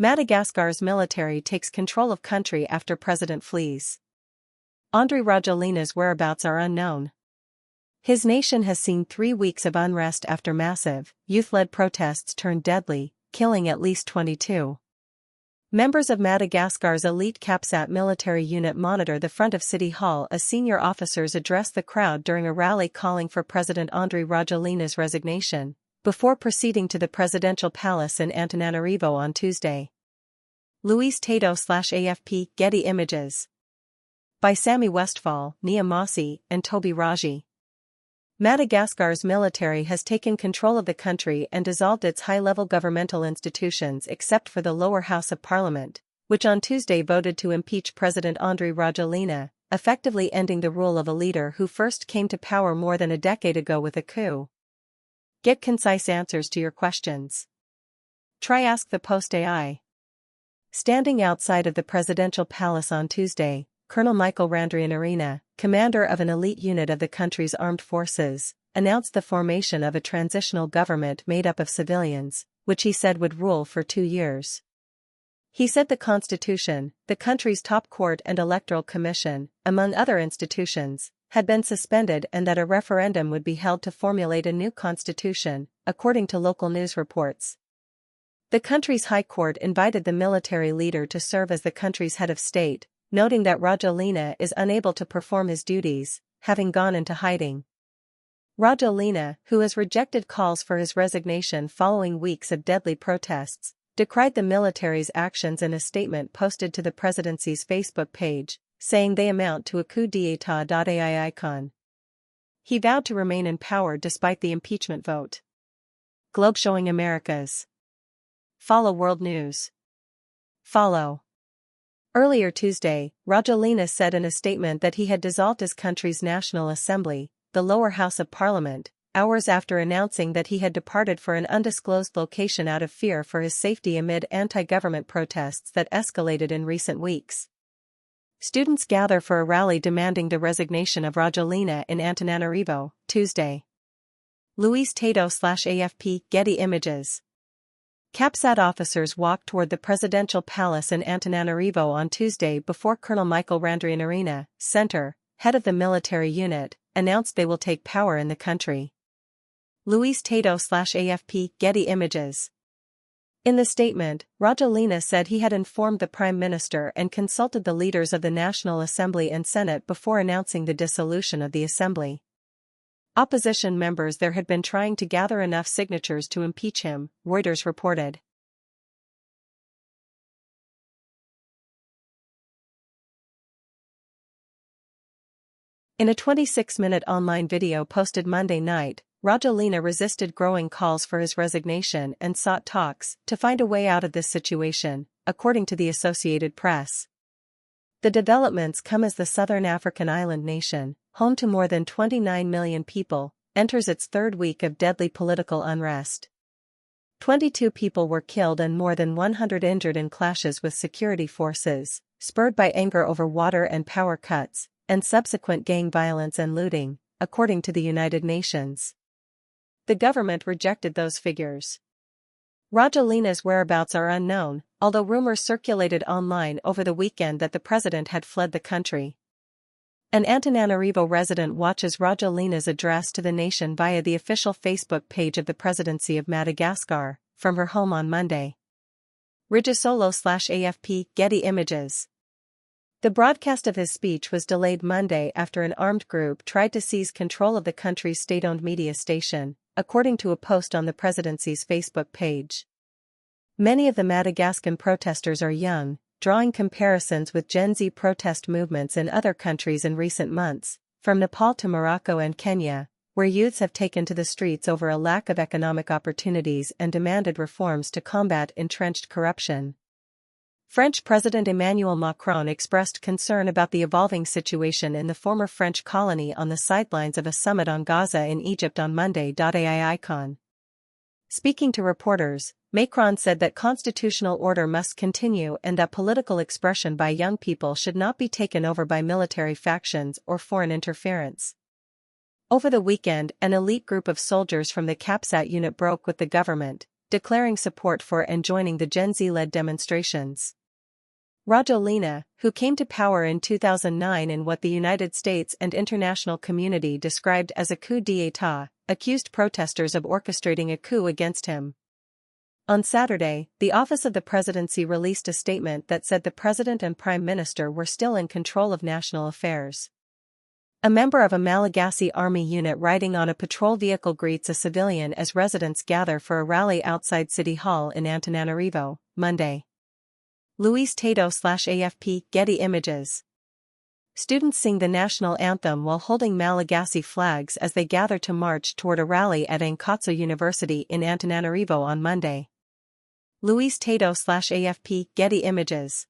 Madagascar's military takes control of country after president flees. Andry Rajoelina's whereabouts are unknown. His nation has seen 3 weeks of unrest after massive, youth-led protests turned deadly, killing at least 22. Members of Madagascar's elite CAPSAT military unit monitor the front of City Hall as senior officers address the crowd during a rally calling for President Andry Rajoelina's resignation, before proceeding to the presidential palace in Antananarivo on Tuesday. Louise Tato/AFP Getty Images. By Sammy Westphal, Nia Mossi, and Toby Raji. Madagascar's military has taken control of the country and dissolved its high-level governmental institutions except for the lower house of parliament, which on Tuesday voted to impeach President Andry Rajoelina, effectively ending the rule of a leader who first came to power more than a decade ago with a coup. Get concise answers to your questions. Try Ask the Post AI. Standing outside of the presidential palace on Tuesday, Colonel Michael Randrianirina, commander of an elite unit of the country's armed forces, announced the formation of a transitional government made up of civilians, which he said would rule for 2 years. He said the constitution, the country's top court and electoral commission, among other institutions, had been suspended and that a referendum would be held to formulate a new constitution, according to local news reports. The country's high court invited the military leader to serve as the country's head of state, noting that Rajoelina is unable to perform his duties, having gone into hiding. Rajoelina, who has rejected calls for his resignation following weeks of deadly protests, decried the military's actions in a statement posted to the presidency's Facebook page, saying they amount to a coup d'état. AI icon. He vowed to remain in power despite the impeachment vote. Globe showing America's. Follow World News. Follow. Earlier Tuesday, Rajoelina said in a statement that he had dissolved his country's National Assembly, the lower house of parliament, hours after announcing that he had departed for an undisclosed location out of fear for his safety amid anti-government protests that escalated in recent weeks. Students gather for a rally demanding the resignation of Rajoelina in Antananarivo, Tuesday. Louise Tato/AFP Getty Images. CAPSAT officers walked toward the presidential palace in Antananarivo on Tuesday before Colonel Michael Randrianirina, Center, head of the military unit, announced they will take power in the country. Louise Tato/AFP Getty Images. In the statement, Rajoelina said he had informed the Prime Minister and consulted the leaders of the National Assembly and Senate before announcing the dissolution of the Assembly. Opposition members there had been trying to gather enough signatures to impeach him, Reuters reported. In a 26-minute online video posted Monday night, Rajoelina resisted growing calls for his resignation and sought talks to find a way out of this situation, according to the Associated Press. The developments come as the southern African island nation, home to more than 29 million people, enters its 3rd week of deadly political unrest. 22 people were killed and more than 100 injured in clashes with security forces, spurred by anger over water and power cuts, and subsequent gang violence and looting, according to the United Nations. The government rejected those figures. Rajoelina's whereabouts are unknown, although rumors circulated online over the weekend that the president had fled the country. An Antananarivo resident watches Rajoelina's address to the nation via the official Facebook page of the Presidency of Madagascar, from her home on Monday. Rajasolo/AFP Getty Images. The broadcast of his speech was delayed Monday after an armed group tried to seize control of the country's state-owned media station, according to a post on the presidency's Facebook page. Many of the Madagascan protesters are young, drawing comparisons with Gen Z protest movements in other countries in recent months, from Nepal to Morocco and Kenya, where youths have taken to the streets over a lack of economic opportunities and demanded reforms to combat entrenched corruption. French President Emmanuel Macron expressed concern about the evolving situation in the former French colony on the sidelines of a summit on Gaza in Egypt on Monday. AI icon. Speaking to reporters, Macron said that constitutional order must continue and that political expression by young people should not be taken over by military factions or foreign interference. Over the weekend, an elite group of soldiers from the CAPSAT unit broke with the government, declaring support for and joining the Gen Z-led demonstrations. Rajoelina, who came to power in 2009 in what the United States and international community described as a coup d'état, accused protesters of orchestrating a coup against him. On Saturday, the Office of the Presidency released a statement that said the President and Prime Minister were still in control of national affairs. A member of a Malagasy army unit riding on a patrol vehicle greets a civilian as residents gather for a rally outside City Hall in Antananarivo, Monday. Luis Tato/AFP Getty Images. Students sing the national anthem while holding Malagasy flags as they gather to march toward a rally at Ankatso University in Antananarivo on Monday. Luis Tato/AFP Getty Images.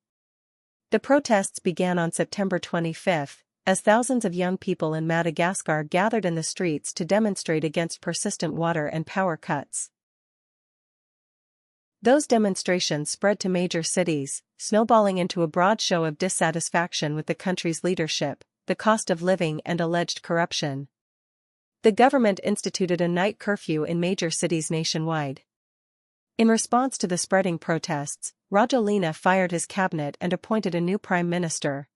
The protests began on September 25, as thousands of young people in Madagascar gathered in the streets to demonstrate against persistent water and power cuts. Those demonstrations spread to major cities, snowballing into a broad show of dissatisfaction with the country's leadership, the cost of living and alleged corruption. The government instituted a night curfew in major cities nationwide. In response to the spreading protests, Rajoelina fired his cabinet and appointed a new prime minister.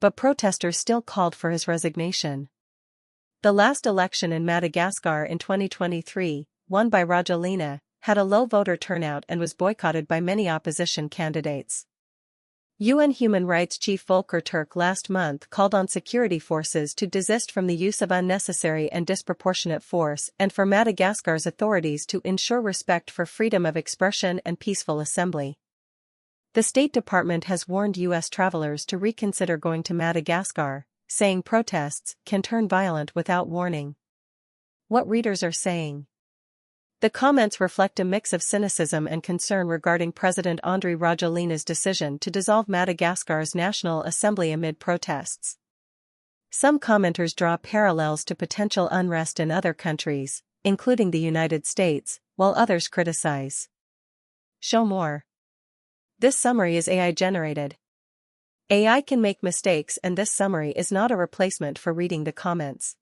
But protesters still called for his resignation. The last election in Madagascar in 2023, won by Rajoelina, had a low voter turnout and was boycotted by many opposition candidates. UN Human Rights Chief Volker Turk last month called on security forces to desist from the use of unnecessary and disproportionate force and for Madagascar's authorities to ensure respect for freedom of expression and peaceful assembly. The State Department has warned U.S. travelers to reconsider going to Madagascar, saying protests can turn violent without warning. What readers are saying. The comments reflect a mix of cynicism and concern regarding President Andry Rajoelina's decision to dissolve Madagascar's National Assembly amid protests. Some commenters draw parallels to potential unrest in other countries, including the United States, while others criticize. Show more. This summary is AI-generated. AI can make mistakes, and this summary is not a replacement for reading the comments.